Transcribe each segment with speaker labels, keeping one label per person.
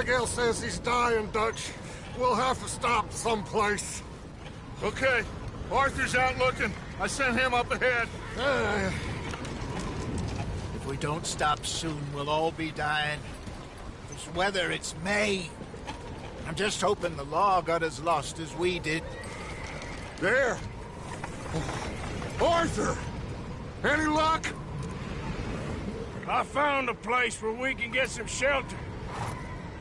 Speaker 1: Abigail says he's dying, Dutch. We'll have to stop someplace.
Speaker 2: Okay. Arthur's out looking. I sent him up ahead.
Speaker 3: If we don't stop soon, we'll all be dying. This weather, it's May. I'm just hoping the law got as lost as we did.
Speaker 1: There! Arthur! Any luck?
Speaker 4: I found a place where we can get some shelter.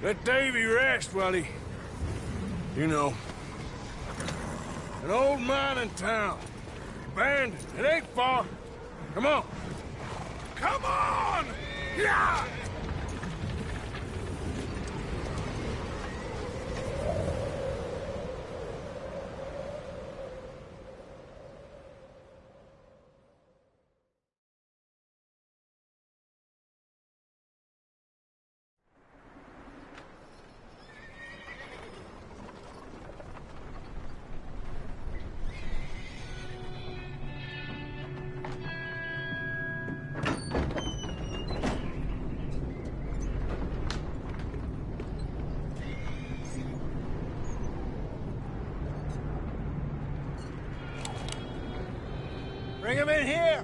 Speaker 4: Let Davy rest while he... You know. An old mining town. Abandoned. It ain't far. Come on. Come on! Yeah!
Speaker 3: Bring him in here!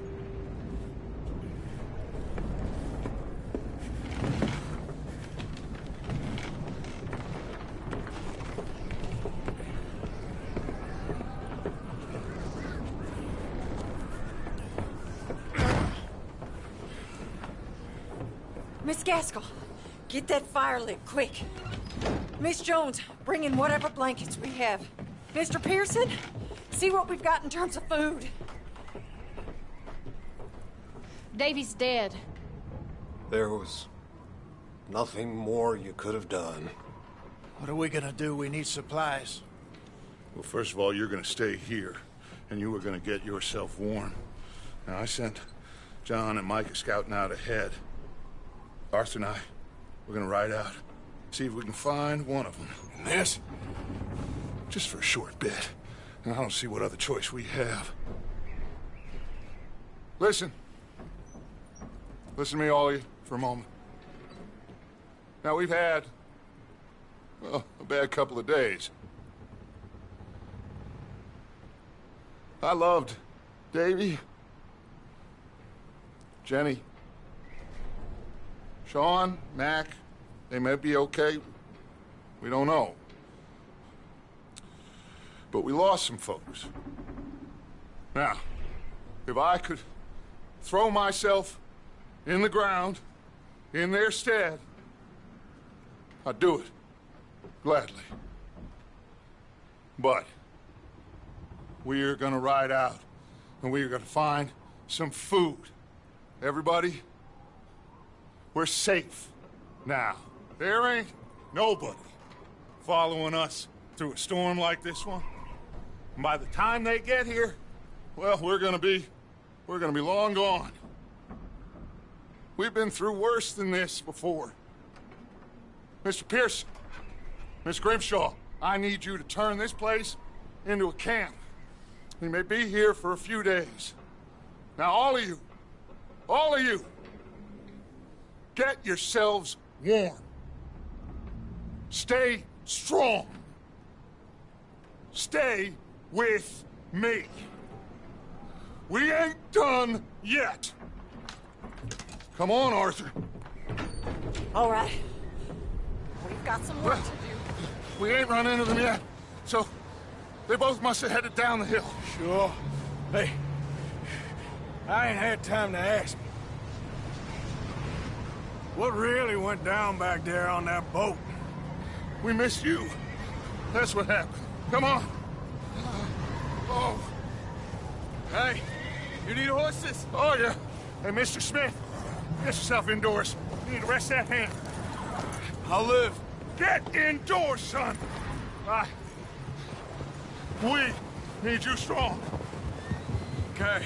Speaker 5: Miss Gaskell, get that fire lit, quick. Miss Jones, bring in whatever blankets we have. Mr. Pearson, see what we've got in terms of food.
Speaker 6: Davy's dead.
Speaker 1: There was nothing more you could have done.
Speaker 3: What are we gonna do? We need supplies.
Speaker 2: Well, first of all, you're gonna stay here, and you were gonna get yourself warm. Now, I sent John and Micah scouting out ahead. Arthur and I, we're gonna ride out, see if we can find one of them. And this, just for a short bit. And I don't see what other choice we have. Listen. Listen to me, all of you, for a moment. Now, we've had, well, a bad couple of days. I loved Davy, Jenny, Sean, Mac. They may be okay. We don't know. But we lost some folks. Now, if I could throw myself in the ground, in their stead, I'd do it, gladly. But we're gonna ride out, and we're gonna find some food. Everybody, we're safe now. There ain't nobody following us through a storm like this one. And by the time they get here, well, we're gonna be long gone. We've been through worse than this before. Mr. Pearson, Miss Grimshaw, I need you to turn this place into a camp. We may be here for a few days. Now, all of you, get yourselves warm. Stay strong. Stay with me. We ain't done yet. Come on, Arthur.
Speaker 5: All right. We've got some work to do.
Speaker 2: We ain't run into them yet, so they both must have headed down the hill.
Speaker 4: Sure. Hey, I ain't had time to ask. What really went down back there on that boat?
Speaker 2: We missed you. That's what happened. Come on. Oh.
Speaker 4: Hey, you need horses?
Speaker 2: Oh, yeah. Hey, Mr. Smith, get yourself indoors. You need to rest that hand.
Speaker 4: I'll live.
Speaker 2: Get indoors, son. We need you strong.
Speaker 4: Okay.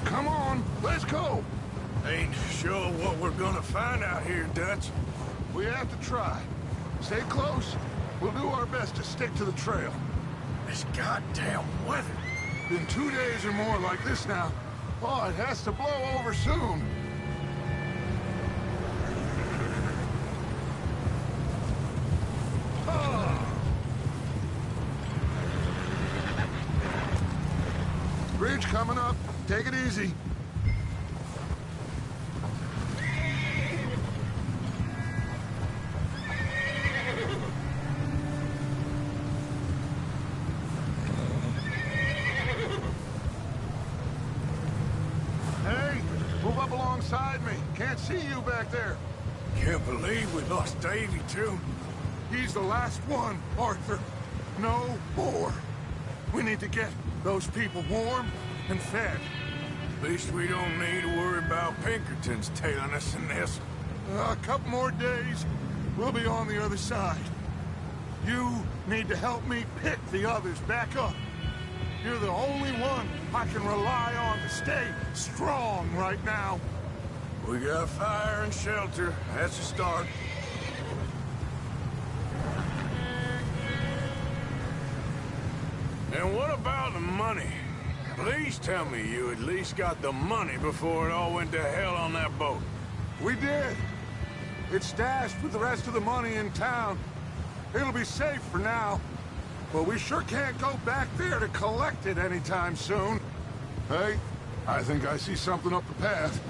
Speaker 2: Come on, let's go.
Speaker 4: Ain't sure what we're gonna find out here, Dutch.
Speaker 2: We have to try. Stay close. We'll do our best to stick to the trail.
Speaker 4: This goddamn weather.
Speaker 2: Been 2 days or more like this now. Oh, it has to blow over soon. bridge coming up. Take it easy. Hey, move up alongside me. Can't see you back there.
Speaker 4: Can't believe we lost Davy, too.
Speaker 2: He's the last one, Arthur. No more. We need to get those people warm and fed.
Speaker 4: At least we don't need to worry about Pinkertons tailing us in this.
Speaker 2: A couple more days, we'll be on the other side. You need to help me pick the others back up. You're the only one I can rely on to stay strong right now.
Speaker 4: We got fire and shelter. That's a start. And what about the money? Please tell me you at least got the money before it all went to hell on that boat.
Speaker 2: We did. It's stashed with the rest of the money in town. It'll be safe for now. But we sure can't go back there to collect it anytime soon. Hey, I think I see something up the path.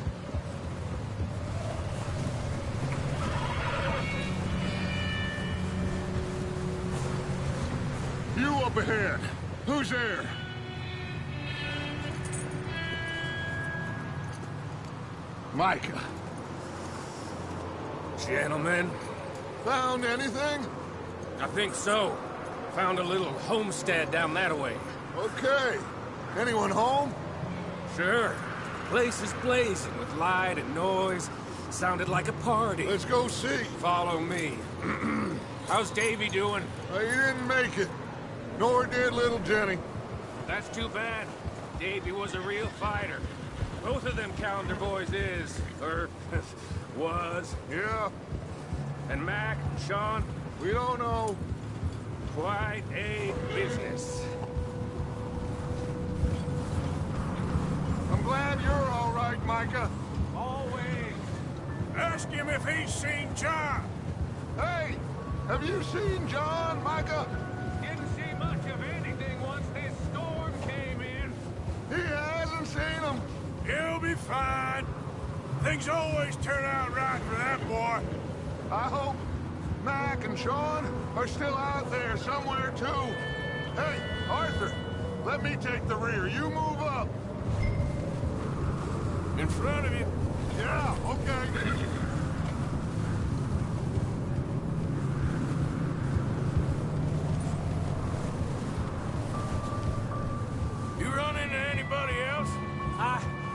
Speaker 2: You up ahead. Who's there? Micah.
Speaker 7: Gentlemen,
Speaker 2: Found anything?
Speaker 7: I think so. Found a little homestead down that way.
Speaker 2: Okay. Anyone home?
Speaker 7: Sure. Place is blazing with light and noise. Sounded like a party.
Speaker 2: Let's go see.
Speaker 7: Follow me. How's Davy doing?
Speaker 2: He didn't make it. Nor did little Jenny.
Speaker 7: That's too bad. Davy was a real fighter. Both of them calendar boys is, or was.
Speaker 2: Yeah,
Speaker 7: And Mac, Sean,
Speaker 2: we don't know.
Speaker 7: quite a business.
Speaker 2: I'm glad you're all right, Micah.
Speaker 7: Always.
Speaker 4: Ask him if he's seen John.
Speaker 2: Hey, have you seen John, Micah?
Speaker 7: Didn't see much of anything once this storm came in.
Speaker 2: He hasn't seen him.
Speaker 4: He'll be fine. Things always turn out right for that boy.
Speaker 2: I hope Mac and Sean are still out there somewhere, too. Hey, Arthur, let me take the rear. You move up.
Speaker 4: In front of you.
Speaker 2: Yeah, okay.
Speaker 4: You run into anybody else?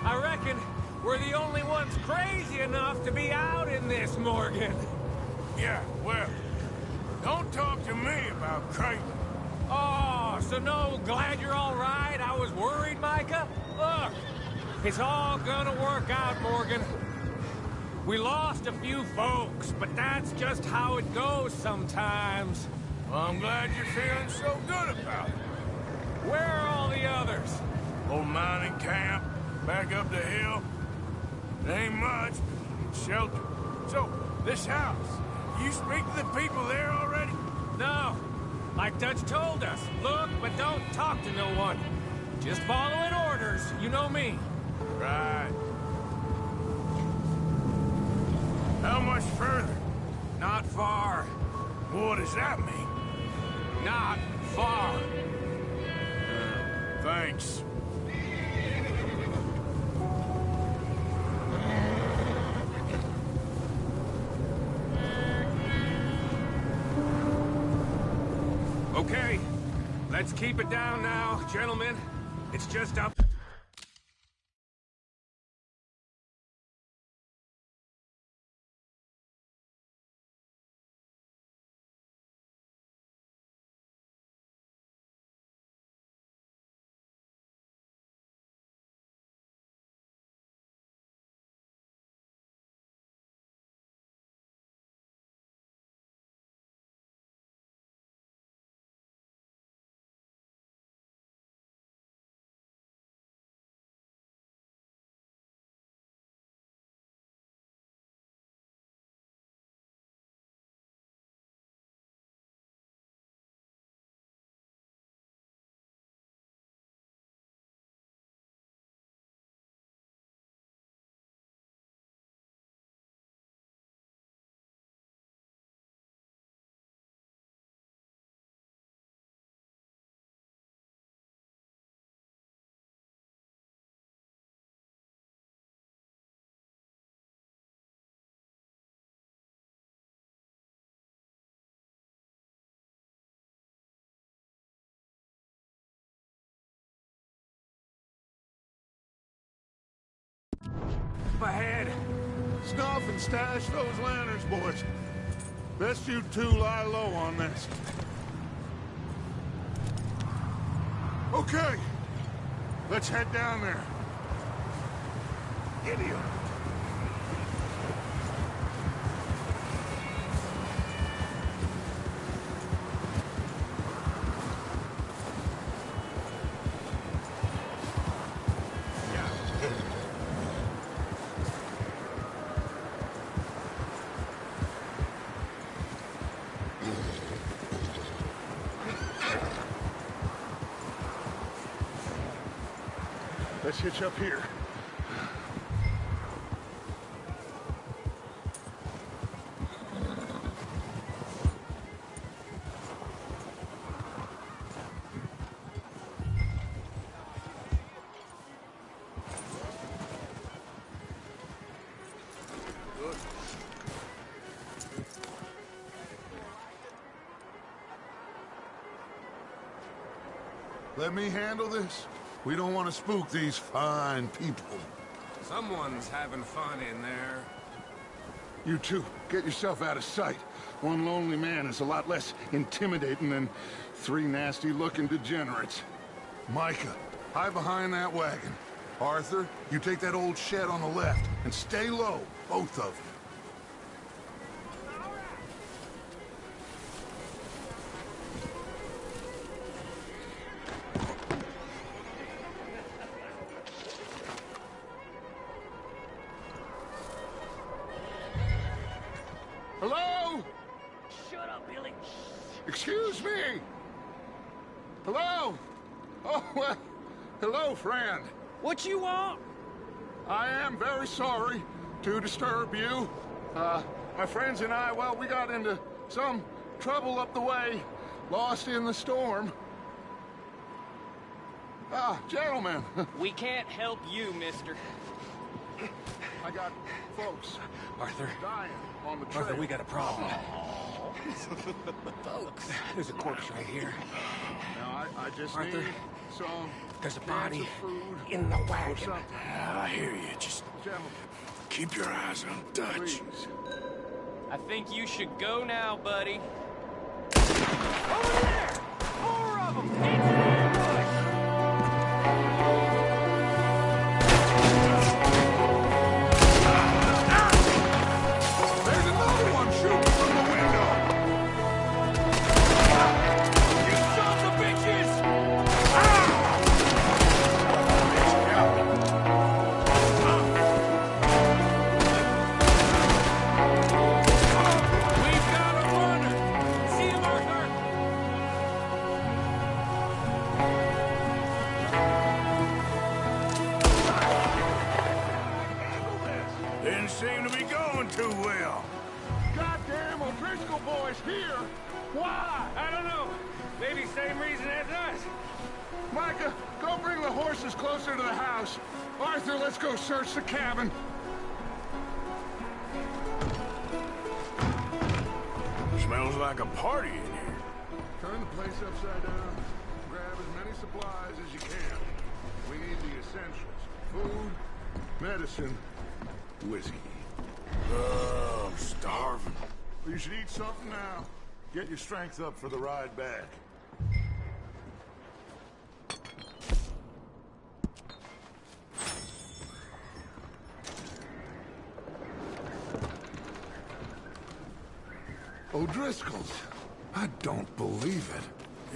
Speaker 7: I reckon we're the only ones crazy enough to be out in this, Morgan.
Speaker 4: Yeah, well, don't talk to me about crazy.
Speaker 7: Oh, so no, glad you're all right. I was worried, Micah. Look, it's all gonna work out, Morgan. We lost a few folks, but that's just how it goes sometimes.
Speaker 4: Well, I'm glad you're feeling so good about it.
Speaker 7: Where are all the others?
Speaker 4: Old mining camp, back up the hill. It ain't much, but it's shelter. So, this house, you speak to the people there already?
Speaker 7: No, like Dutch told us. Look, but don't talk to no one. Just following orders, you know me.
Speaker 4: Right. How much further?
Speaker 7: Not far.
Speaker 4: What does that mean?
Speaker 7: Not far.
Speaker 4: Thanks.
Speaker 7: Okay, let's keep it down now, gentlemen. It's just up
Speaker 4: up ahead.
Speaker 2: Snuff and stash those lanterns, boys. Best you two lie low on this. Okay, let's head down there. Idiot. Let's hitch up here. Let me handle this. We don't want to spook these fine people.
Speaker 4: Someone's having fun in there.
Speaker 2: You two, get yourself out of sight. One lonely man is a lot less intimidating than three nasty-looking degenerates. Micah, hide behind that wagon. Arthur, you take that old shed on the left, and stay low, both of you. Hello?
Speaker 7: Shut up, Billy.
Speaker 2: Excuse me? Hello? Oh, well, hello, friend.
Speaker 7: What you want?
Speaker 2: I am very sorry to disturb you. My friends and I, well, we got into some trouble up the way, lost in the storm. Gentlemen,
Speaker 8: We can't help you, mister.
Speaker 2: I got folks
Speaker 7: Arthur.
Speaker 2: dying on the trail.
Speaker 7: Arthur, we got a problem. Folks. There's a corpse right here.
Speaker 2: Now, I just
Speaker 7: Arthur,
Speaker 2: need some
Speaker 7: There's a
Speaker 2: cans
Speaker 7: body
Speaker 2: of food
Speaker 7: in the
Speaker 2: or
Speaker 7: wagon.
Speaker 2: something.
Speaker 4: I hear you. Just
Speaker 2: Gentlemen,
Speaker 4: keep your eyes on Dutch.
Speaker 2: please.
Speaker 8: I think you should go now, buddy.
Speaker 7: Over there! 4 of them! Into the ambush!
Speaker 2: There's another one shooting from the window.
Speaker 7: You sons of bitches!
Speaker 4: We've got a runner. See him, Arthur? Didn't seem to be going too well.
Speaker 2: Goddamn O'Driscoll boys here. Why?
Speaker 7: I don't know. Maybe same reason as us.
Speaker 2: Micah, go bring the horses closer to the house. Arthur, let's go search the cabin.
Speaker 4: Smells like a party in here.
Speaker 2: Turn the place upside down. Grab as many supplies as you can. We need the essentials. Food, medicine, whiskey.
Speaker 4: I'm starving.
Speaker 2: You should eat something now. Get your strength up for the ride back. O'Driscoll's. I don't believe it.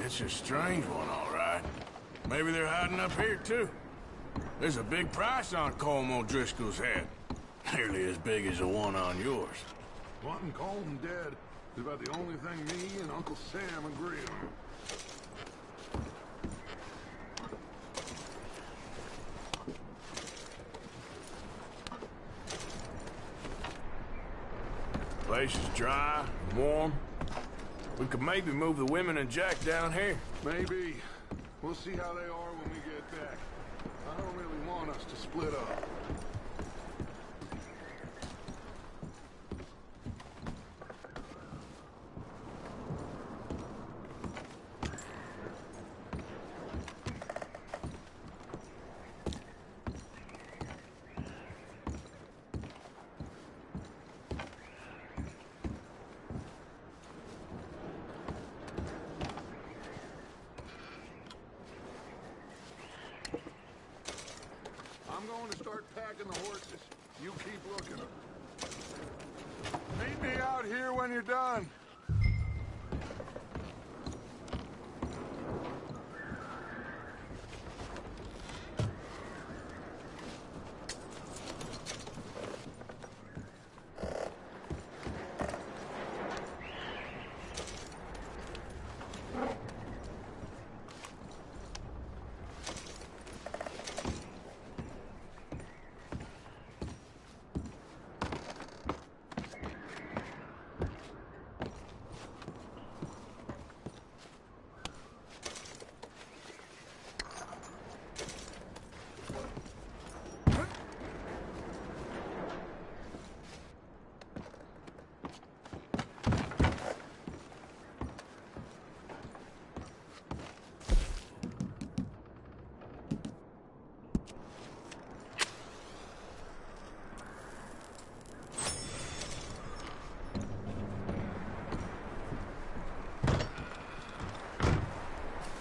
Speaker 4: It's a strange one, all right. Maybe they're hiding up here, too. There's a big price on Colm O'Driscoll's head. Nearly as big as the one on yours.
Speaker 2: Wanting Colm dead is about the only thing me and Uncle Sam agree on.
Speaker 4: Place is dry, warm. We could maybe move the women and Jack down here.
Speaker 2: Maybe. We'll see how they are when we get back. I don't really want us to split up. to start packing the horses. You keep looking. Meet me out here when you're done.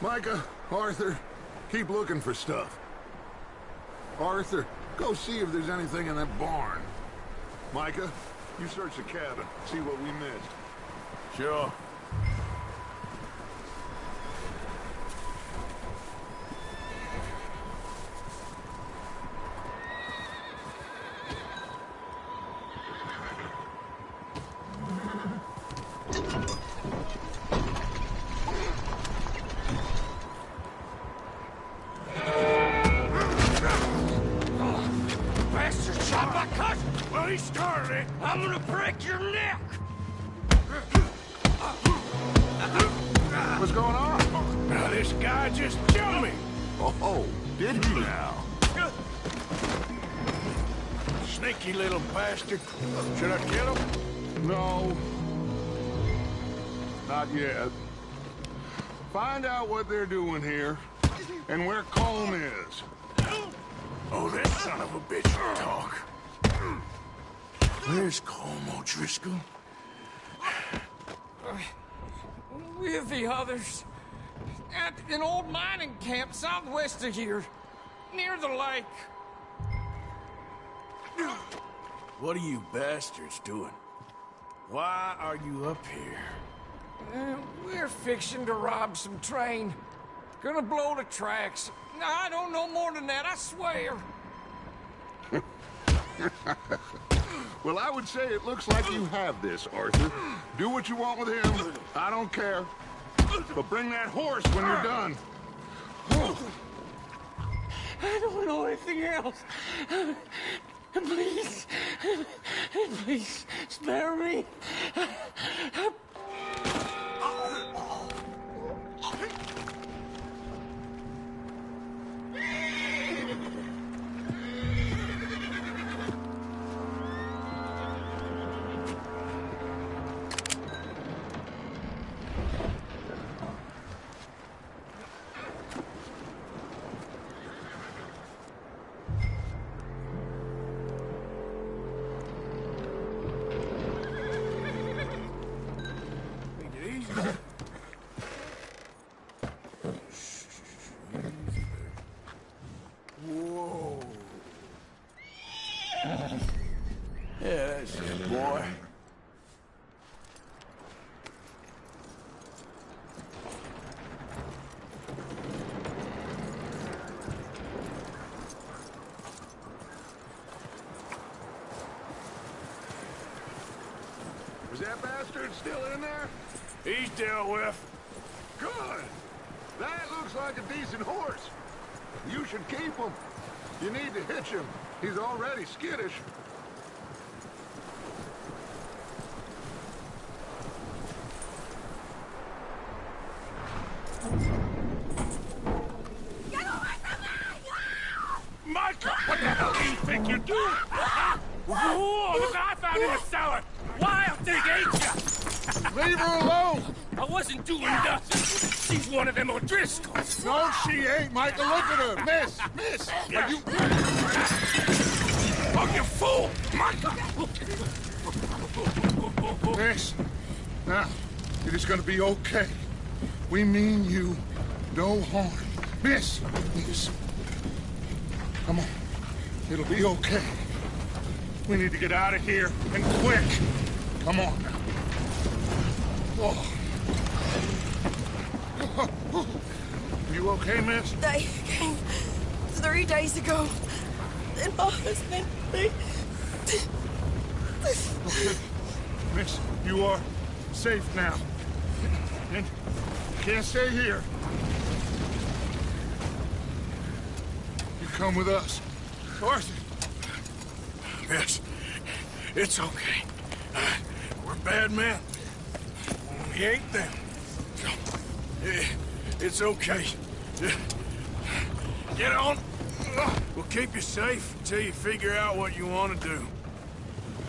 Speaker 2: Micah, Arthur, keep looking for stuff. Arthur, go see if there's anything in that barn. Micah, you search the cabin, see what we missed.
Speaker 4: Sure.
Speaker 7: I'm gonna break your neck!
Speaker 2: What's going on?
Speaker 4: Now this guy just jumped me!
Speaker 2: Oh, did he now?
Speaker 4: Sneaky little bastard. Should I kill him?
Speaker 2: No. Not yet. Find out what they're doing here, and where Colm is.
Speaker 4: Oh, that son of a bitch will talk. Where's Colm O'Driscoll?
Speaker 7: With the others. At an old mining camp southwest of here. Near the lake.
Speaker 4: What are you bastards doing? Why are you up here?
Speaker 7: We're fixing to rob some train. Gonna blow the tracks. I don't know more than that, I swear.
Speaker 2: Well, I would say it looks like you have this, Arthur. Do what you want with him. I don't care. But bring that horse when you're done.
Speaker 7: I don't know anything else. Please. Please, spare me.
Speaker 4: Whoa. Yeah, that's it, boy.
Speaker 2: Is that bastard still in there?
Speaker 4: He's dealt with.
Speaker 2: Good. That looks like a decent horse. You should keep him. You need to hitch him. He's already skittish.
Speaker 4: Micah, what the hell do you think you're doing? Whoa, look what I found in the cellar. Wild thing, ain't ya?
Speaker 2: Leave her alone!
Speaker 4: I wasn't doing nothing. She's one of them O'Driscolls.
Speaker 2: No, she ain't, Micah. Look at her. Miss, are you...
Speaker 4: Oh, you fool! Micah!
Speaker 2: Miss, now, it is gonna be okay. We mean you no harm. Miss, come on. It'll be okay. We need to get out of here, and quick. Come on now. Oh. You okay, miss?
Speaker 5: They came 3 days ago. And my husband,
Speaker 2: Okay. Miss, you are safe now. And you can't stay here. You come with us. Arthur.
Speaker 4: Yes, it's okay. We're bad men. We ain't them. It's okay. Get on. We'll keep you safe until you figure out what you want to do.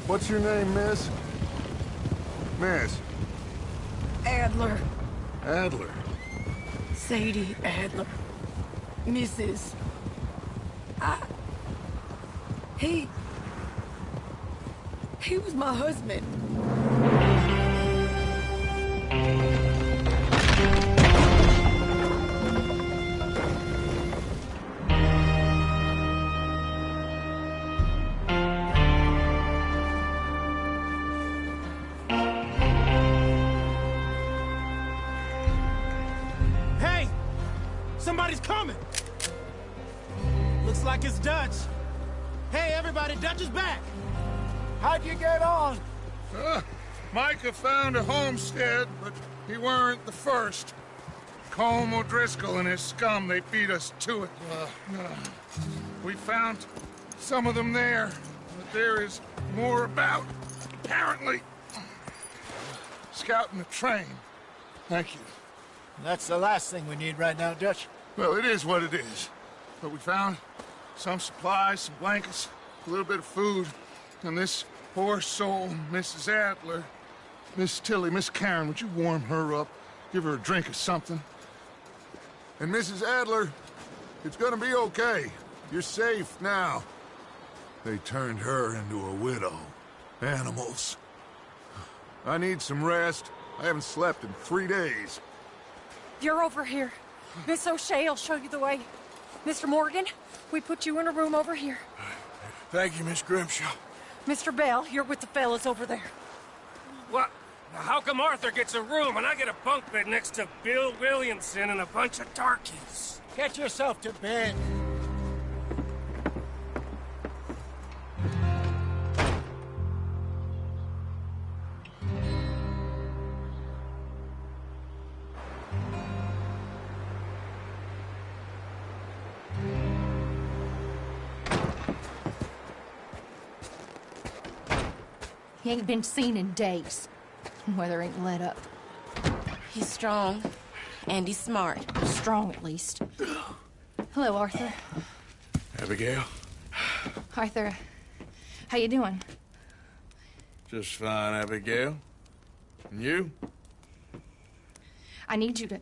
Speaker 2: What's your name, miss? Miss?
Speaker 5: Adler.
Speaker 2: Adler.
Speaker 5: Sadie Adler. Mrs. He was my husband.
Speaker 7: Hey! Somebody's coming! Looks like it's Dutch. Hey, everybody, Dutch is back! How'd you get on?
Speaker 2: Micah found a homestead, but he weren't the first. Colm O'Driscoll and his scum, they beat us to it. We found some of them there, but there is more about, apparently. Scouting the train. Thank you.
Speaker 3: That's the last thing we need right now, Dutch.
Speaker 2: Well, it is what it is. But we found some supplies, some blankets, a little bit of food, and this poor soul, Mrs. Adler, Miss Tilly, Miss Karen, would you warm her up? Give her a drink or something? And Mrs. Adler, it's gonna be okay. You're safe now. They turned her into a widow. Animals. I need some rest. I haven't slept in 3 days.
Speaker 5: You're over here. Miss O'Shea will show you the way. Mr. Morgan, we put you in a room over here.
Speaker 4: Thank you, Miss Grimshaw.
Speaker 5: Mr. Bell, you're with the fellas over there.
Speaker 7: What? How come Arthur gets a room and I get a bunk bed next to Bill Williamson and a bunch of darkies?
Speaker 3: Get yourself to bed.
Speaker 6: He ain't been seen in days. Weather ain't let up.
Speaker 9: He's strong, and he's smart.
Speaker 6: Strong, at least. Hello, Arthur.
Speaker 4: Abigail?
Speaker 6: Arthur, how you doing?
Speaker 4: Just fine, Abigail. And you?
Speaker 6: I need you to...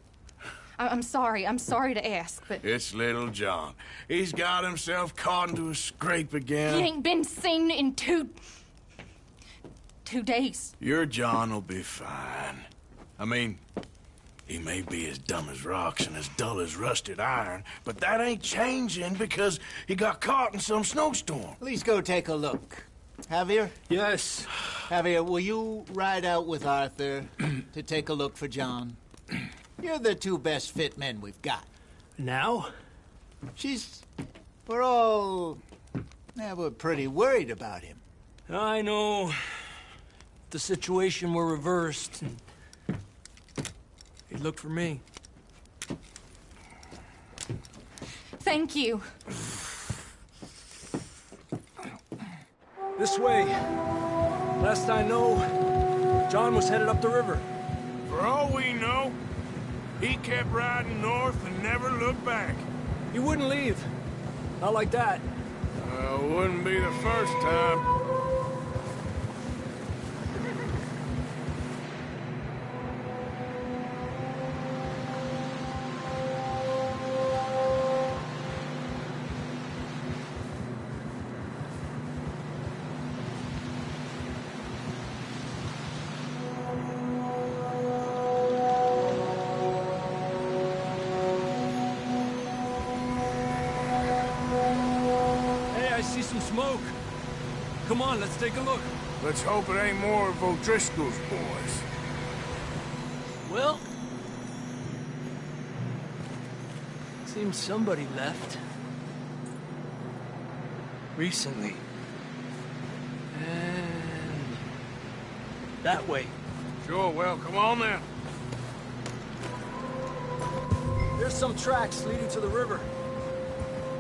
Speaker 6: I'm sorry to ask, but...
Speaker 4: It's little John. He's got himself caught into a scrape again.
Speaker 6: He ain't been seen in 2 days.
Speaker 4: Your John will be fine. I mean, he may be as dumb as rocks and as dull as rusted iron, but that ain't changing because he got caught in some snowstorm.
Speaker 3: Please go take a look. Javier?
Speaker 7: Yes.
Speaker 3: Javier, will you ride out with Arthur to take a look for John? You're the 2 best fit men we've got.
Speaker 7: Now?
Speaker 3: We're pretty worried about him.
Speaker 7: I know. The situation were reversed. He looked for me.
Speaker 6: Thank you.
Speaker 7: This way. Last I know, John was headed up the river.
Speaker 4: For all we know, he kept riding north and never looked back.
Speaker 7: He wouldn't leave. Not like that.
Speaker 4: Wouldn't be the first time.
Speaker 7: Come on, let's take a look.
Speaker 4: Let's hope it ain't more of O'Driscoll's boys.
Speaker 10: Well... seems somebody left. Recently. And... that way.
Speaker 4: Sure, well, come on then.
Speaker 10: There's some tracks leading to the river.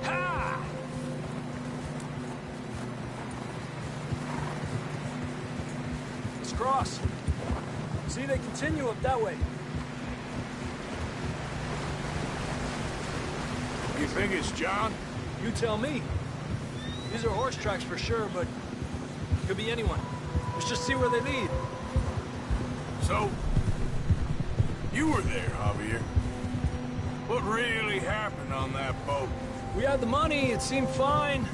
Speaker 7: Ha!
Speaker 10: Let's cross. See, they continue up that way.
Speaker 4: You think it's John?
Speaker 10: You tell me. These are horse tracks for sure, but could be anyone. Let's just see where they lead.
Speaker 4: So, you were there, Javier. What really happened on that boat?
Speaker 10: We had the money, it seemed fine.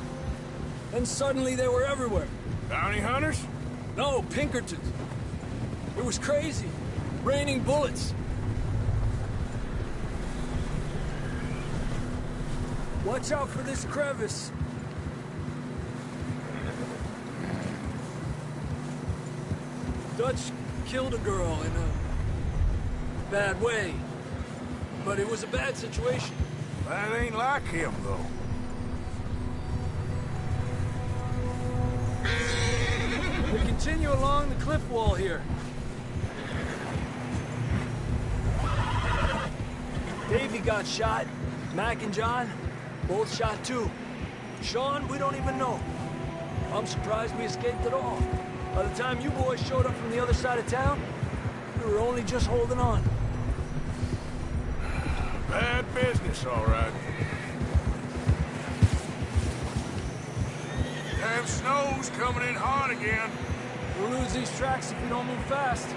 Speaker 10: Then suddenly they were everywhere.
Speaker 4: Bounty hunters?
Speaker 10: No, Pinkertons. It was crazy. Raining bullets. Watch out for this crevice. Dutch killed a girl in a bad way. But it was a bad situation.
Speaker 4: That ain't like him, though.
Speaker 10: We continue along the cliff wall here. Davey got shot. Mac and John, both shot too. Sean, we don't even know. I'm surprised we escaped at all. By the time you boys showed up from the other side of town, we were only just holding on.
Speaker 4: Bad business, all right. Damn snow's coming in hot again.
Speaker 10: We'll lose these tracks if we don't move fast.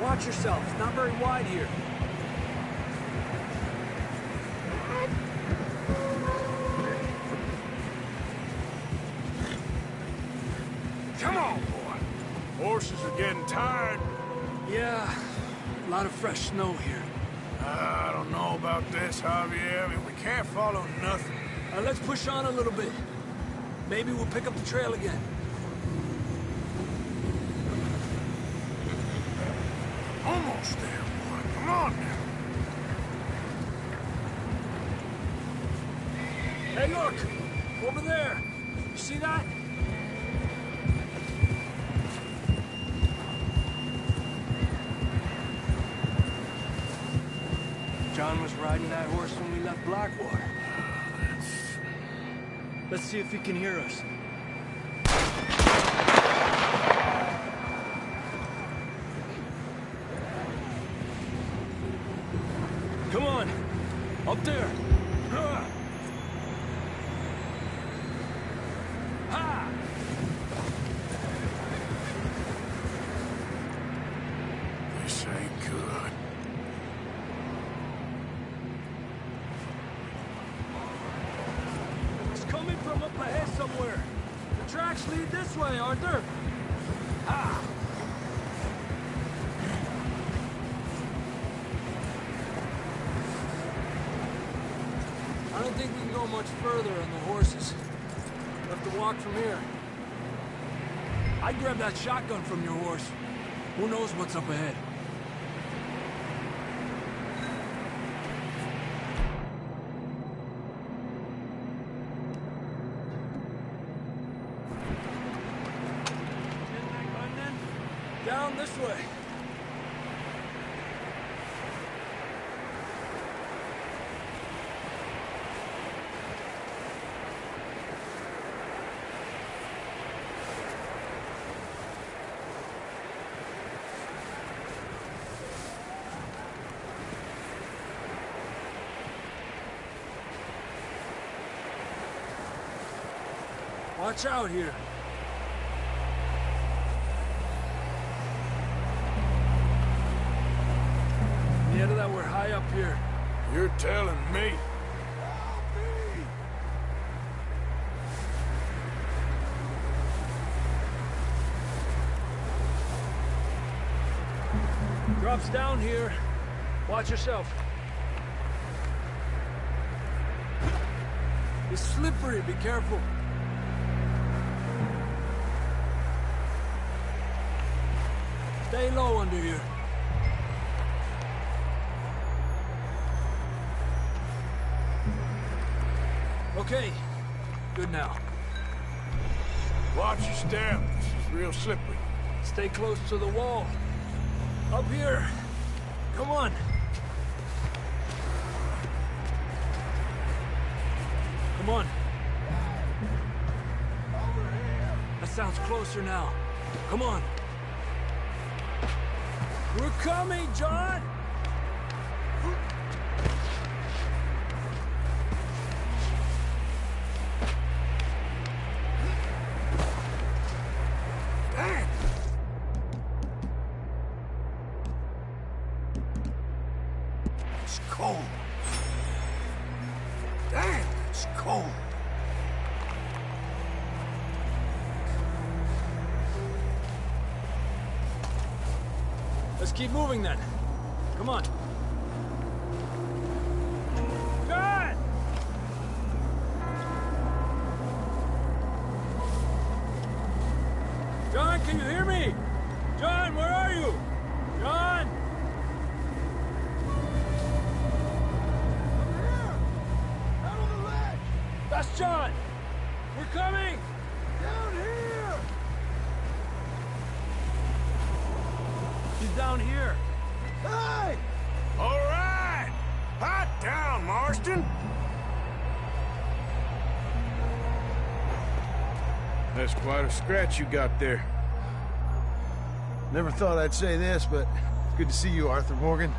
Speaker 10: Watch yourself. It's not very wide here.
Speaker 4: Come on, boy. Horses are getting tired.
Speaker 10: Yeah, a lot of fresh snow here.
Speaker 4: I don't know about this, Javier. I mean, we can't follow nothing.
Speaker 10: Let's push on a little bit. Maybe we'll pick up the trail again.
Speaker 4: Almost there, boy. Come on now.
Speaker 10: Hey, look! Over there! You see that? John was riding that horse when we left Blackwater. Let's see if he can hear us. Come on! Up there! Ha!
Speaker 4: This ain't good.
Speaker 10: It's coming from up ahead somewhere. The tracks lead this way, Arthur. Ha! I don't think we can go much further on the horses. We'll have to walk from here. I'd grab that shotgun from your horse. Who knows what's up ahead? Down this way. Watch out here. Yeah, that we're high up here.
Speaker 4: You're telling me.
Speaker 10: Drops down here. Watch yourself. It's slippery, be careful. Stay low under here. Okay, good now.
Speaker 4: Watch your step. This is real slippery.
Speaker 10: Stay close to the wall. Up here. Come on. Come on. That sounds closer now. Come on. We're coming, John!
Speaker 4: Damn! It's cold. Damn, it's cold.
Speaker 10: Let's keep moving then. Come on. John! John, can you hear me? John, where are you? John!
Speaker 4: Over here! Out on the ledge!
Speaker 10: That's John! We're coming!
Speaker 4: Down here!
Speaker 10: He's down here.
Speaker 4: Hey! All right! Hot down, Marston! That's quite a scratch you got there.
Speaker 11: Never thought I'd say this, but it's good to see you, Arthur Morgan.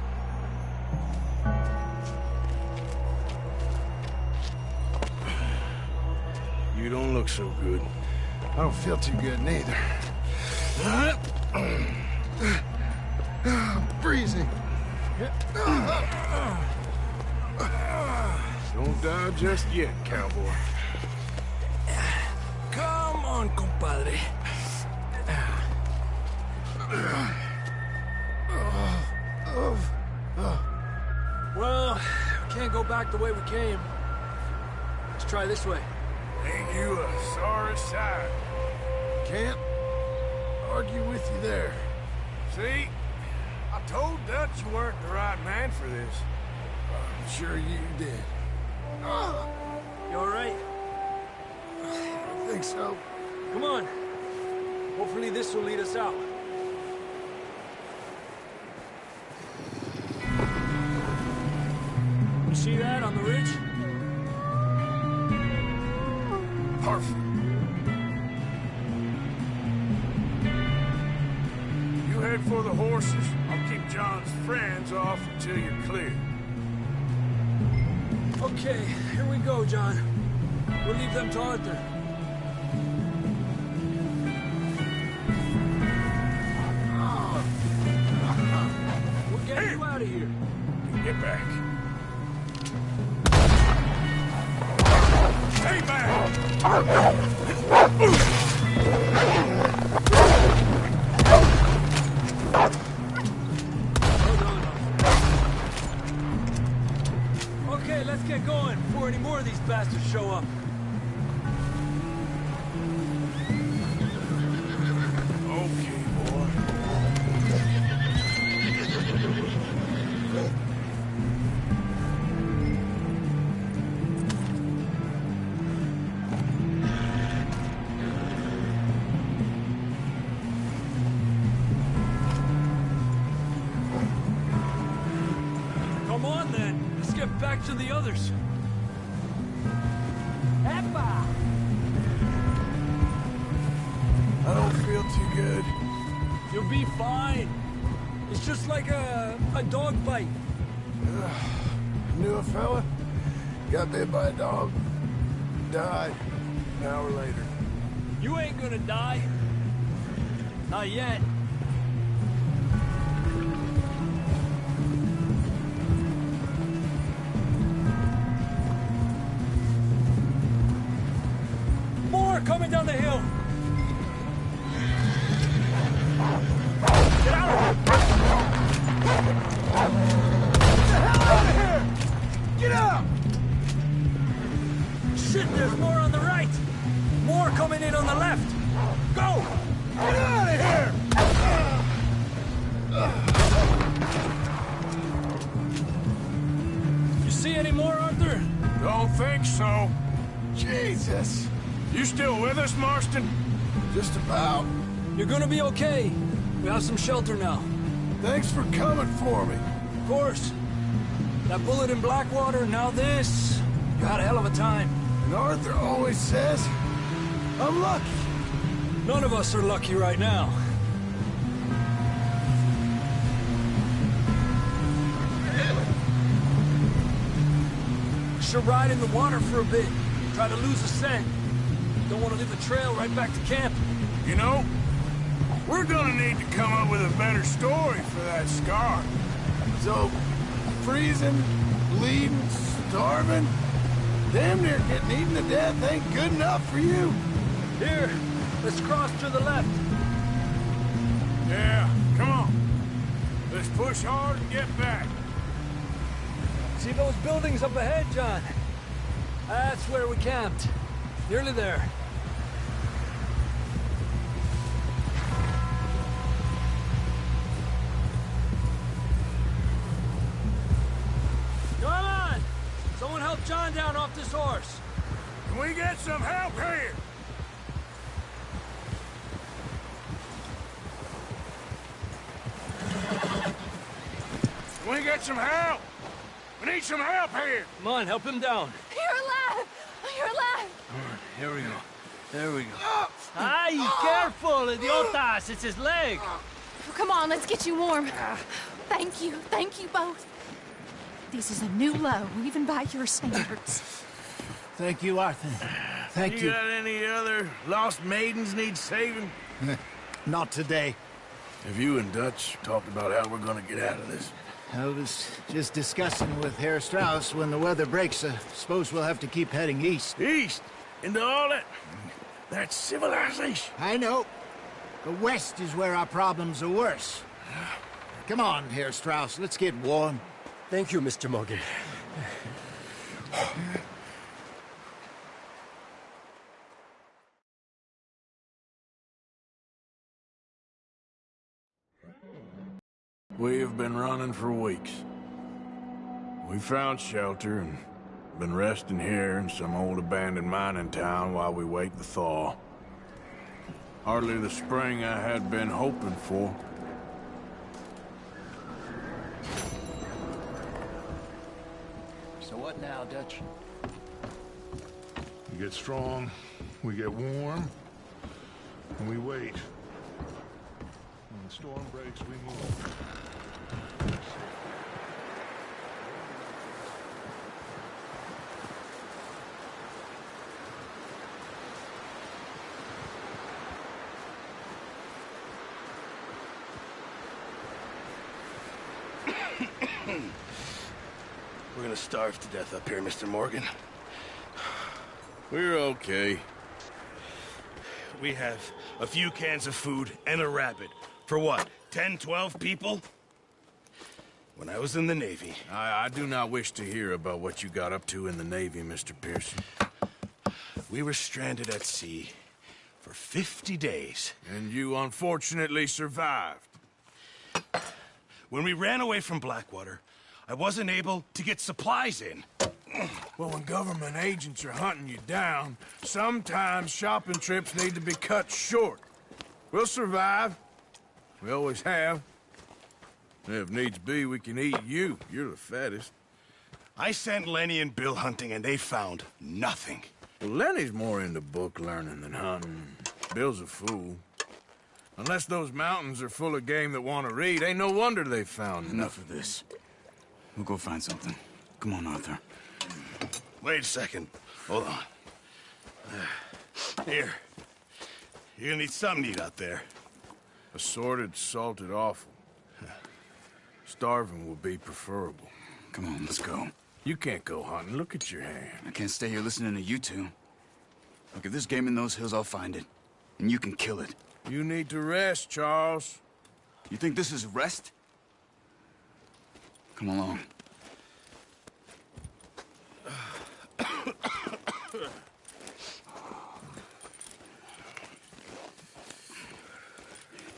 Speaker 4: You don't look so good.
Speaker 11: I don't feel too good, neither. I'm freezing.
Speaker 4: Don't die just yet, cowboy.
Speaker 10: Come on, compadre. Well, we can't go back the way we came. Let's try this way.
Speaker 4: Ain't you a sorry sight?
Speaker 11: Can't argue with you there.
Speaker 4: See? I told Dutch you weren't the right man for this.
Speaker 11: I'm sure you did.
Speaker 10: You all right?
Speaker 11: I think so.
Speaker 10: Come on. Hopefully this will lead us out. You see that on the ridge?
Speaker 4: Perfect. You head for the horses. I'll keep John's friends off until you're clear.
Speaker 10: Okay, here we go, John. We'll leave them to Arthur. We'll get you out of here.
Speaker 4: Get back. Stay back!
Speaker 10: Okay, let's get going before any more of these bastards show up.
Speaker 4: Okay, boy.
Speaker 10: Come on, then. Let's get back to the others. Epa!
Speaker 11: I don't feel too good.
Speaker 10: You'll be fine. It's just like a dog bite.
Speaker 11: Knew a fella, got bit by a dog, died an hour later.
Speaker 10: You ain't gonna die. Not yet. More coming down the hill. Get out!
Speaker 11: Get the hell out of here! Get out!
Speaker 10: Shit, there's more on the right. More coming in on the left. Go!
Speaker 11: Get out of here!
Speaker 10: You see any more, Arthur?
Speaker 4: Don't think so.
Speaker 11: Jesus!
Speaker 4: You still with us, Marston?
Speaker 11: Just about.
Speaker 10: You're gonna be okay. We have some shelter now.
Speaker 11: Thanks for coming for me.
Speaker 10: Of course. That bullet in Blackwater, now this. You had a hell of a time.
Speaker 11: And Arthur always says, I'm lucky.
Speaker 10: None of us are lucky right now. Should ride in the water for a bit. Try to lose a scent. Don't want to leave a trail right back to camp.
Speaker 4: You know, we're gonna need to come up with a better story for that scar.
Speaker 11: So, freezing, bleeding, starving, damn near getting eaten to death ain't good enough for you.
Speaker 10: Here, let's cross to the left.
Speaker 4: Yeah, come on. Let's push hard and get back.
Speaker 10: See those buildings up ahead, John? That's where we camped. Nearly there. Come on! Someone help John down off this horse.
Speaker 4: Can we get some help here? Can we get some help? We need some help here!
Speaker 10: Come on, help him down.
Speaker 6: You're alive! You're alive!
Speaker 10: Here we go. There we go. Ay, careful, idiotas! It's his leg!
Speaker 6: Come on, let's get you warm. Thank you both. This is a new low, even by your standards.
Speaker 3: Thank you, Arthur. Thank you.
Speaker 4: You got any other lost maidens need saving?
Speaker 3: Not today.
Speaker 4: Have you and Dutch talked about how we're gonna get out of this?
Speaker 3: I was just discussing with Herr Strauss when the weather breaks. I suppose we'll have to keep heading east.
Speaker 4: East? Into all that civilization?
Speaker 3: I know. The west is where our problems are worse. Come on, Herr Strauss, let's get warm.
Speaker 10: Thank you, Mr. Morgan.
Speaker 4: We have been running for weeks. We found shelter and been resting here in some old abandoned mining town while we wait the thaw. Hardly the spring I had been hoping for.
Speaker 3: So what now, Dutch?
Speaker 2: We get strong, we get warm, and we wait. When the storm breaks, we move.
Speaker 12: We're gonna starve to death up here, Mr. Morgan.
Speaker 4: We're okay.
Speaker 12: We have a few cans of food and a rabbit. For what, 10, 12 people? When I was in the Navy...
Speaker 4: I do not wish to hear about what you got up to in the Navy, Mr. Pearson.
Speaker 12: We were stranded at sea for 50 days.
Speaker 4: And you unfortunately survived.
Speaker 12: When we ran away from Blackwater, I wasn't able to get supplies in.
Speaker 4: Well, when government agents are hunting you down, sometimes shopping trips need to be cut short. We'll survive. We always have. If needs be, we can eat you. You're the fattest.
Speaker 12: I sent Lenny and Bill hunting, and they found nothing.
Speaker 4: Well, Lenny's more into book learning than hunting. Bill's a fool. Unless those mountains are full of game that want to read, ain't no wonder they found
Speaker 13: Enough of this. We'll go find something. Come on, Arthur.
Speaker 12: Wait a second. Hold on. Here. You're gonna need something to eat out there.
Speaker 4: Assorted, salted offal. Starving would be preferable.
Speaker 13: Come on, let's go.
Speaker 4: You can't go hunting. Look at your hand.
Speaker 13: I can't stay here listening to you two. Look, if there's game in those hills, I'll find it. And you can kill it.
Speaker 4: You need to rest, Charles.
Speaker 13: You think this is rest? Come along.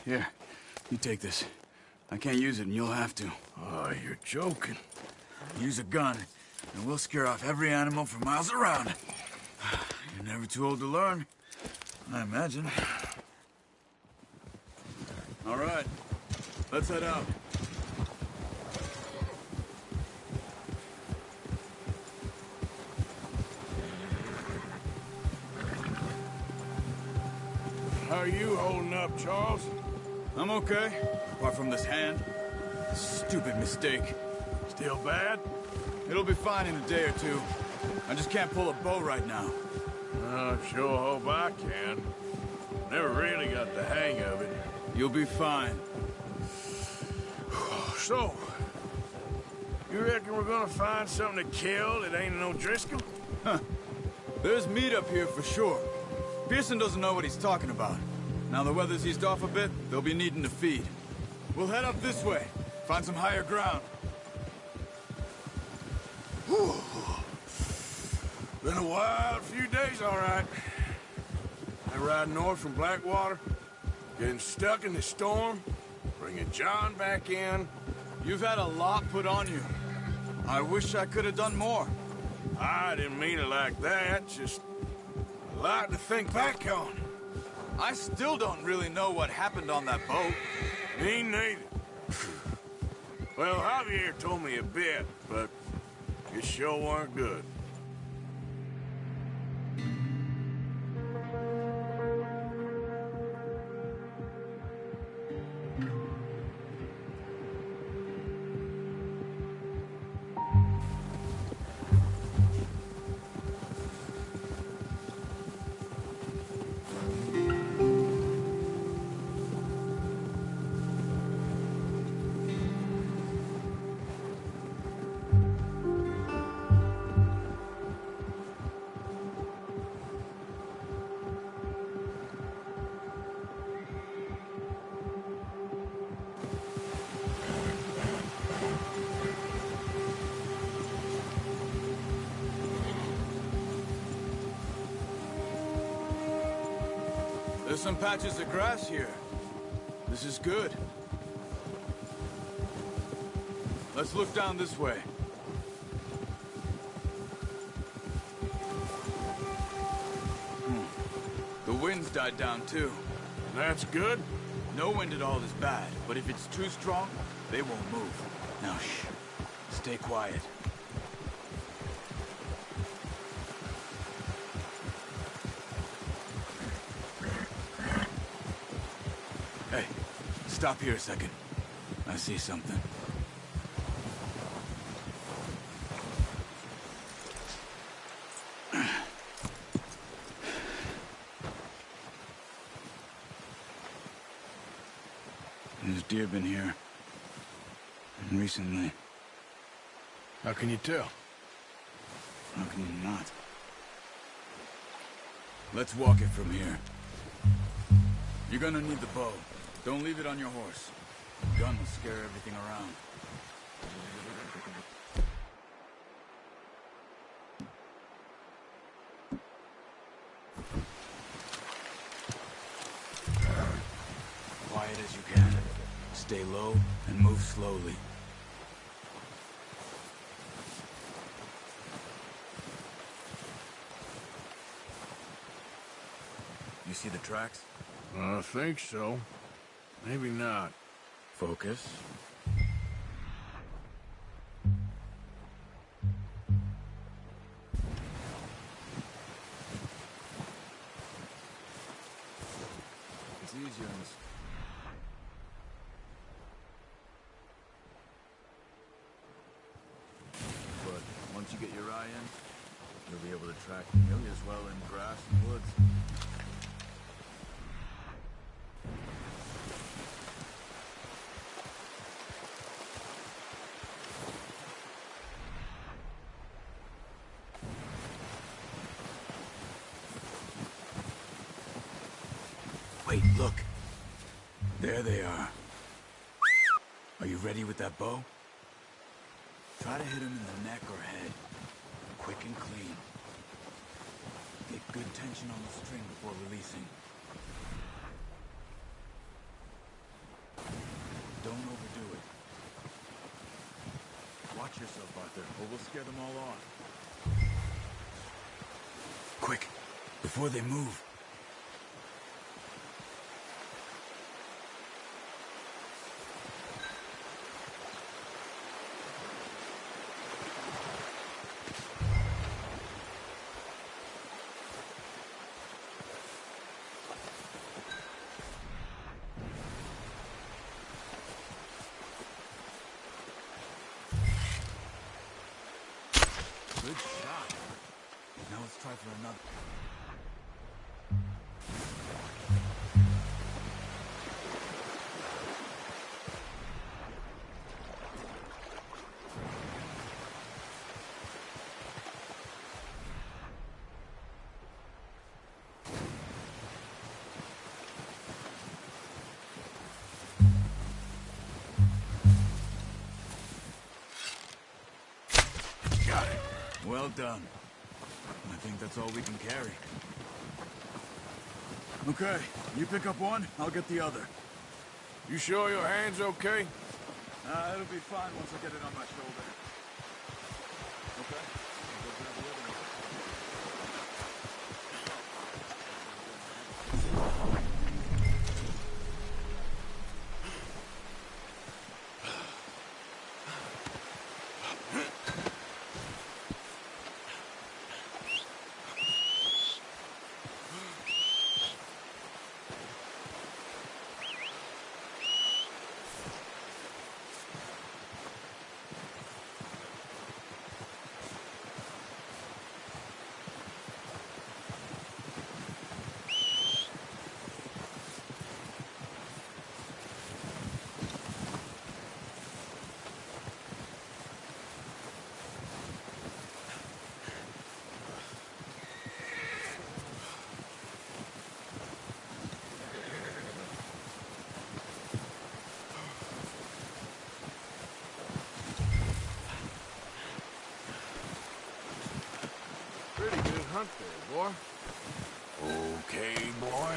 Speaker 13: Here, you take this. I can't use it, and you'll have to.
Speaker 4: Oh, you're joking.
Speaker 13: Use a gun, and we'll scare off every animal for miles around. You're never too old to learn, I imagine. All right, let's head out.
Speaker 4: How are you holding up, Charles?
Speaker 13: I'm okay, apart from this hand. Stupid mistake.
Speaker 4: Still bad?
Speaker 13: It'll be fine in a day or two. I just can't pull a bow right now.
Speaker 4: I sure hope I can. Never really got the hang of it.
Speaker 13: You'll be fine.
Speaker 4: So, you reckon we're gonna find something to kill that ain't no Driscoll?
Speaker 13: Huh. There's meat up here for sure. Pearson doesn't know what he's talking about. Now the weather's eased off a bit, they'll be needing to feed. We'll head up this way, find some higher ground.
Speaker 4: Whew. Been a wild few days, all right. I ride north from Blackwater, getting stuck in the storm, bringing John back in.
Speaker 13: You've had a lot put on you. I wish I could have done more.
Speaker 4: I didn't mean it like that, just a lot to think back on.
Speaker 13: I still don't really know what happened on that boat.
Speaker 4: Me neither. Well, Javier told me a bit, but it sure weren't good.
Speaker 13: There's some patches of grass here. This is good. Let's look down this way. The wind's died down too.
Speaker 4: That's good?
Speaker 13: No wind at all is bad, but if it's too strong, they won't move. Now shh. Stay quiet. Hey, stop here a second. I see something. There's deer been here. And recently.
Speaker 4: How can you tell?
Speaker 13: How can you not? Let's walk it from here. You're gonna need the bow. Don't leave it on your horse. The gun will scare everything around. Quiet as you can. Stay low and move slowly. You see the tracks?
Speaker 4: I think so. Maybe not.
Speaker 13: Focus. It's easier in this. But once you get your eye in, you'll be able to track nearly as well in grass and woods. Wait, look. There they are. Are you ready with that bow? Try to hit him in the neck or head. Quick and clean. Get good tension on the string before releasing. Don't overdo it. Watch yourself, Arthur, or we'll scare them all off. Quick, before they move. Good shot. Now let's try for another. Got it. Well done. I think that's all we can carry. Okay, you pick up one, I'll get the other.
Speaker 4: You sure your hand's okay?
Speaker 13: It'll be fine once I get it on my shoulder. Okay? I'll go grab the other one.
Speaker 4: Pretty good hunt there, boy.
Speaker 1: Okay, boy.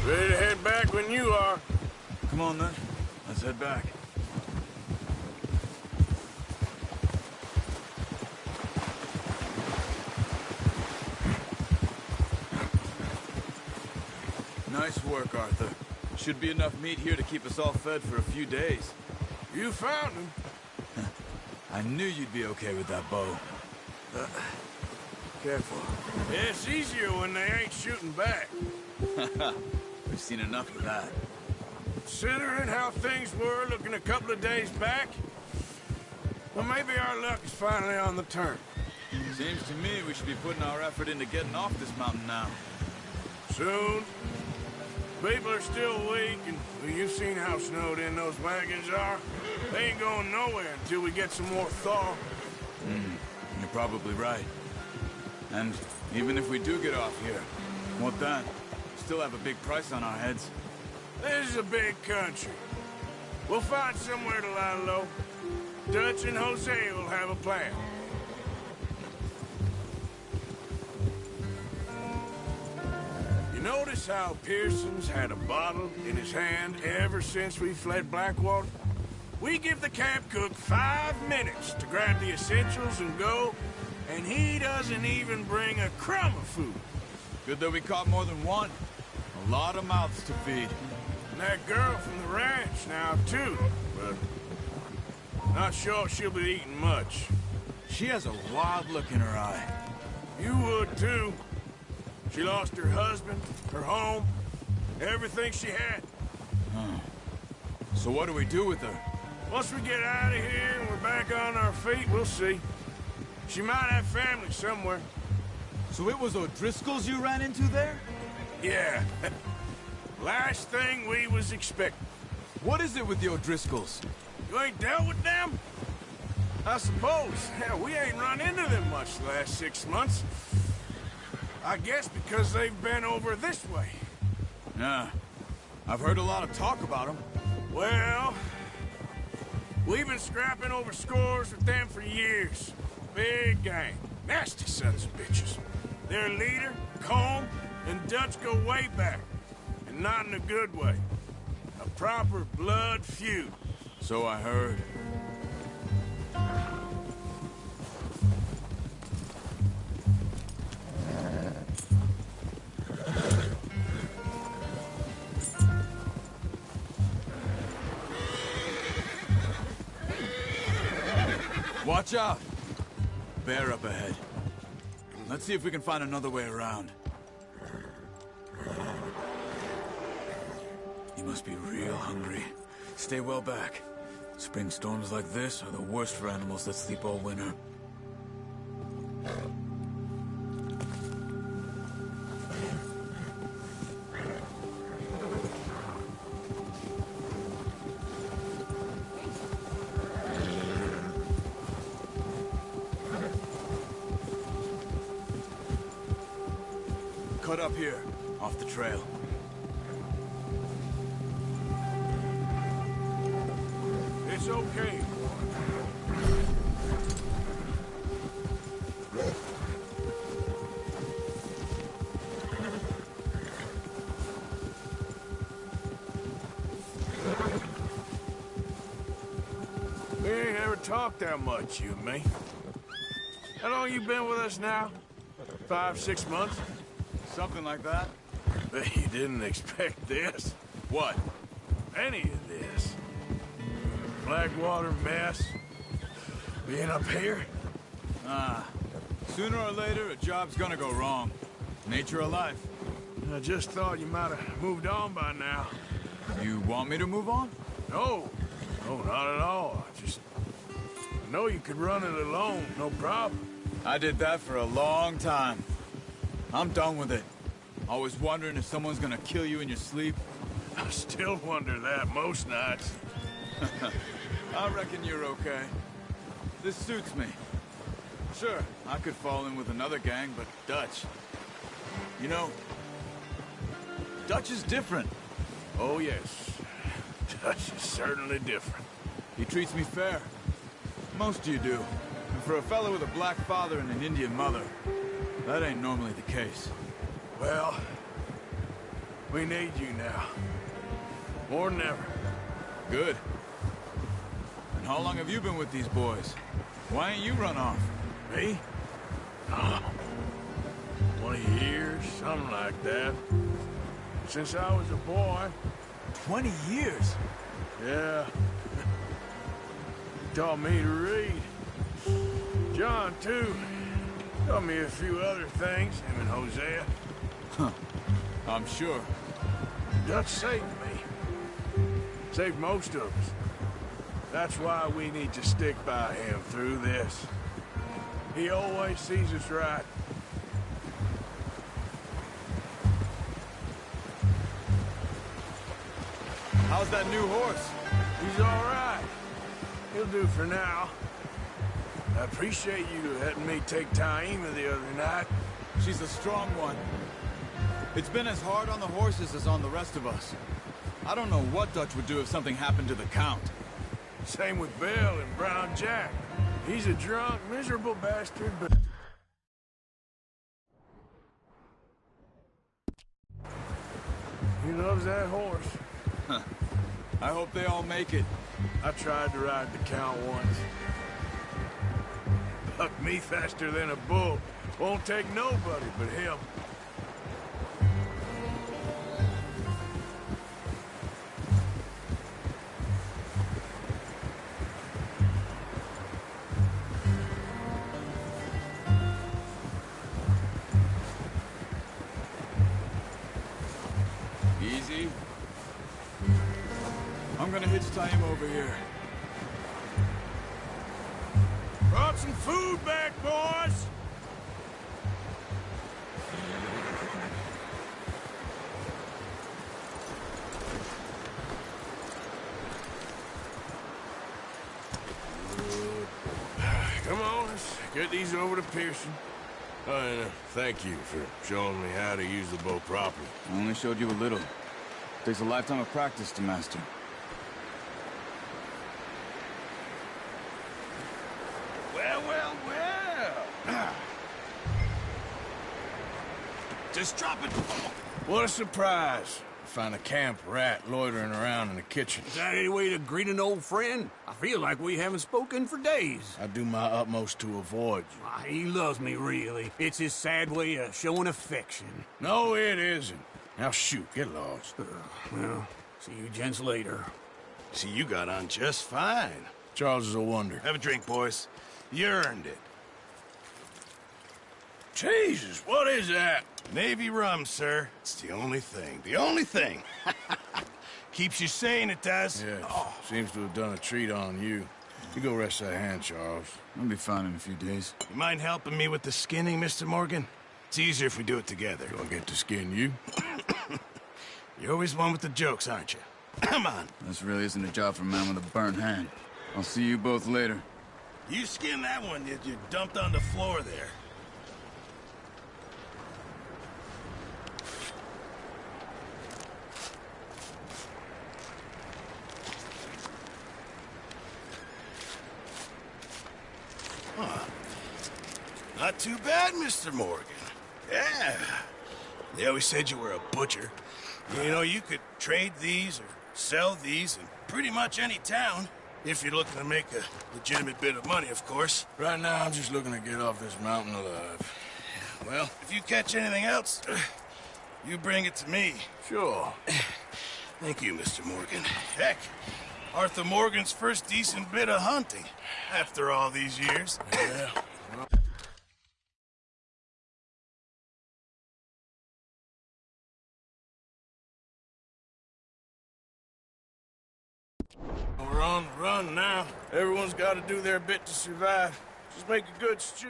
Speaker 4: Ready to head back when you are.
Speaker 13: Come on then, let's head back. Nice work, Arthur. Should be enough meat here to keep us all fed for a few days.
Speaker 4: You found him.
Speaker 13: I knew you'd be okay with that bow.
Speaker 4: Careful. Yeah, it's easier when they ain't shooting back.
Speaker 13: We've seen enough of that.
Speaker 4: Considering how things were looking a couple of days back, well, maybe our luck is finally on the turn.
Speaker 13: Seems to me we should be putting our effort into getting off this mountain now.
Speaker 4: Soon. People are still weak, and well, you've seen how snowed in those wagons are. They ain't going nowhere until we get some more thaw.
Speaker 13: You're probably right. And even if we do get off here, what then? We still have a big price on our heads.
Speaker 4: This is a big country. We'll find somewhere to lie low. Dutch and Jose will have a plan. You notice how Pearson's had a bottle in his hand ever since we fled Blackwater? We give the camp cook 5 minutes to grab the essentials and go, and he doesn't even bring a crumb of food.
Speaker 13: Good that we caught more than one. A lot of mouths to feed.
Speaker 4: And that girl from the ranch now, too, but not sure she'll be eating much.
Speaker 13: She has a wild look in her eye.
Speaker 4: You would, too. She lost her husband, her home, everything she had.
Speaker 13: So what do we do with her?
Speaker 4: Once we get out of here and we're back on our feet, we'll see. She might have family somewhere.
Speaker 13: So it was O'Driscoll's you ran into there?
Speaker 4: Yeah. Last thing we was expecting.
Speaker 13: What is it with the O'Driscolls?
Speaker 4: You ain't dealt with them? I suppose. Hell, we ain't run into them much the last 6 months. I guess because they've been over this way.
Speaker 13: Yeah. I've heard a lot of talk about them.
Speaker 4: Well, we've been scrapping over scores with them for years. Big gang. Nasty sons of bitches. Their leader, Colm, and Dutch go way back. And not in a good way. A proper blood feud.
Speaker 13: So I heard. Watch out! Bear up ahead. Let's see if we can find another way around. He must be real hungry. Stay well back. Spring storms like this are the worst for animals that sleep all winter. Cut up here, off the trail.
Speaker 4: It's okay. We ain't ever talked that much, you and me. How long you been with us now? 5, 6 months?
Speaker 13: Something like that?
Speaker 4: Bet you didn't expect this.
Speaker 13: What?
Speaker 4: Any of this. Blackwater mess. Being up here.
Speaker 13: Sooner or later, a job's gonna go wrong. Nature of life.
Speaker 4: I just thought you might have moved on by now.
Speaker 13: You want me to move on?
Speaker 4: No. No, not at all. I know you could run it alone, no problem.
Speaker 13: I did that for a long time. I'm done with it. Always wondering if someone's gonna kill you in your sleep.
Speaker 4: I still wonder that most nights.
Speaker 13: I reckon you're okay. This suits me. Sure, I could fall in with another gang, but Dutch... You know, Dutch is different.
Speaker 4: Oh, yes. Dutch is certainly different.
Speaker 13: He treats me fair. Most of you do. And for a fellow with a black father and an Indian mother, that ain't normally the case.
Speaker 4: Well, we need you now. More than ever.
Speaker 13: Good. And how long have you been with these boys? Why ain't you run off?
Speaker 4: Me? Oh, 20 years, something like that. Since I was a boy.
Speaker 13: 20 years?
Speaker 4: Yeah. Taught me to read. John, too. Taught me a few other things, him and Hosea.
Speaker 13: Huh. I'm sure.
Speaker 4: Dutch saved me. Saved most of us. That's why we need to stick by him through this. He always sees us right.
Speaker 13: How's that new horse?
Speaker 4: He's all right. He'll do for now. I appreciate you letting me take Taima the other night.
Speaker 13: She's a strong one. It's been as hard on the horses as on the rest of us. I don't know what Dutch would do if something happened to the Count.
Speaker 4: Same with Bill and Brown Jack. He's a drunk, miserable bastard, but... he loves that horse.
Speaker 13: Huh. I hope they all make it.
Speaker 4: I tried to ride the Count once. Bucked me faster than a bull. Won't take nobody but him.
Speaker 13: Easy. I'm gonna hitch Taima over here.
Speaker 4: Brought some food back, boys! Good boy. get these over to Pearson. Oh, and thank you for showing me how to use the bow properly.
Speaker 13: I only showed you a little. Takes a lifetime of practice to master.
Speaker 12: Well, well, well. Just drop it.
Speaker 4: What a surprise. Find a camp rat loitering around in the kitchen.
Speaker 14: Is that any way to greet an old friend? I feel like we haven't spoken for days.
Speaker 4: I do my utmost to avoid you.
Speaker 14: He loves me, really. It's his sad way of showing affection.
Speaker 4: No, it isn't. Now shoot, get lost.
Speaker 14: Well, see you gents later.
Speaker 12: See, you got on just fine.
Speaker 4: Charles is a wonder.
Speaker 12: Have a drink, boys. You earned it.
Speaker 4: Jesus, what is that?
Speaker 12: Navy rum, sir. It's the only thing. The only thing. Keeps you sane, it does.
Speaker 4: Yeah, seems to have done a treat on you. You go rest that hand, Charles.
Speaker 13: I'll be fine in a few days.
Speaker 12: You mind helping me with the skinning, Mr. Morgan? It's easier if we do it together.
Speaker 4: Do I get to skin you?
Speaker 12: You're always one with the jokes, aren't you? Come on.
Speaker 13: This really isn't a job for a man with a burnt hand. I'll see you both later.
Speaker 12: You skinned that one that you dumped on the floor there. Huh. Not too bad, Mr. Morgan. Yeah. They always said you were a butcher. You know, you could trade these or sell these in pretty much any town. If you're looking to make a legitimate bit of money, of course.
Speaker 4: Right now, I'm just looking to get off this mountain alive.
Speaker 12: Well, if you catch anything else, you bring it to me.
Speaker 4: Sure.
Speaker 12: Thank you, Mr. Morgan. Heck, Arthur Morgan's first decent bit of hunting after all these years.
Speaker 4: Yeah. We're on the run now. Everyone's got to do their bit to survive. Just make a good stew.